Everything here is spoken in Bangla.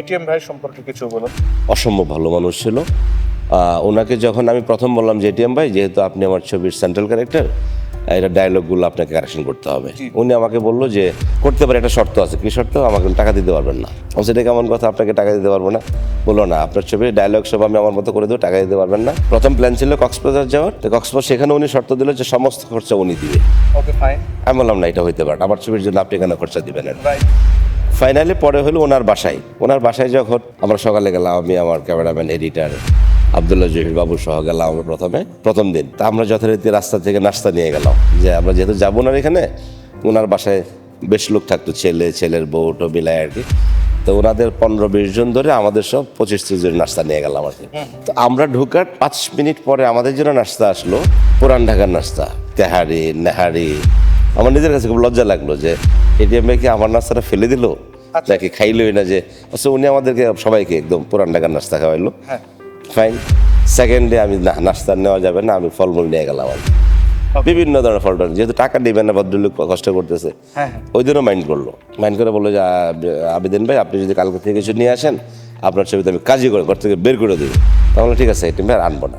এটিএম ভাই সম্পর্কে কিছু বলুন। অসম্ভব ভালো মানুষ ছিল। ওনাকে যখন আমি প্রথম বললাম যে এটিএম ভাই, যেহেতু আপনি আমার ছবির সেন্ট্রাল ক্যারেক্টার, এটা ডায়লগগুলো আপনাকে কারেকশন করতে হবে। উনি আমাকে বললো যে করতে পারে, একটা শর্ত আছে। কি শর্ত? আমাকে টাকা দিতে পারবেন না। আমি সেটা কেমন কথা, আপনাকে টাকা দিতে পারবো না? বললো না, আপনার ছবির ডায়লগ সব আমি আমার মতো করে দেবো, টাকা দিতে পারবেন না। প্রথম প্ল্যান ছিল কক্সবাজার যাওয়ার, তো কক্সবাজার সেখানে উনি শর্ত দিল যে সমস্ত খরচা উনি দিবে। Okay fine. আমি বললাম না, এটা হইতে পারে না, আমার ছবির জন্য আপনি কেন খরচা দিবেন? রাইট। ফাইনালি পরে হলো ওনার বাসায় যখন আমরা সকালে গেলাম, আমি আমার ক্যামেরাম্যান এডিটার আব্দুল্লাহ জহির বাবু সহ গেলাম আমরা প্রথম দিন। তা আমরা যথারীতি রাস্তা থেকে নাস্তা নিয়ে গেলাম, যে আমরা যেহেতু যাবো না এখানে। ওনার বাসায় বেশ লোক থাকতো, ছেলের বউ টো মিলায় আর কি। তো ওনাদের 15-20 জন ধরে আমাদের সব 25-30 জন নাস্তা নিয়ে গেলাম আর কি। তো আমরা ঢোকার 5 মিনিট পরে আমাদের জন্য নাস্তা আসলো, পুরান ঢাকার নাস্তা, তেহারি নেহারি। আমার নিজের কাছে খুব লজ্জা লাগলো যে এটিএম ভাইকে আমার নাস্তাটা ফেলে দিল, নাকি খাইলই না। যে আচ্ছা, উনি আমাদেরকে সবাইকে একদম পুরান ঢাকার নাস্তা খাওয়াইলো। ফাইন। সেকেন্ড ডে আমি নাস্তা নেওয়া যাবে না, আমি ফলমূল নিয়ে গেলাম আর কি। বিভিন্ন ধরনের ফলটল, যেহেতু টাকা নেবেন না, ভদ্রলোক কষ্ট করতেছে। ওই দিনও মাইন্ড করে বললো যে আবেদিন ভাই, আপনি যদি কালকে থেকে কিছু নিয়ে আসেন, আপনার ছবিতে আমি কাজই করে ঘর থেকে বের করে দেবো। তাহলে ঠিক আছে, এটিএম ভাই আর আনবো না।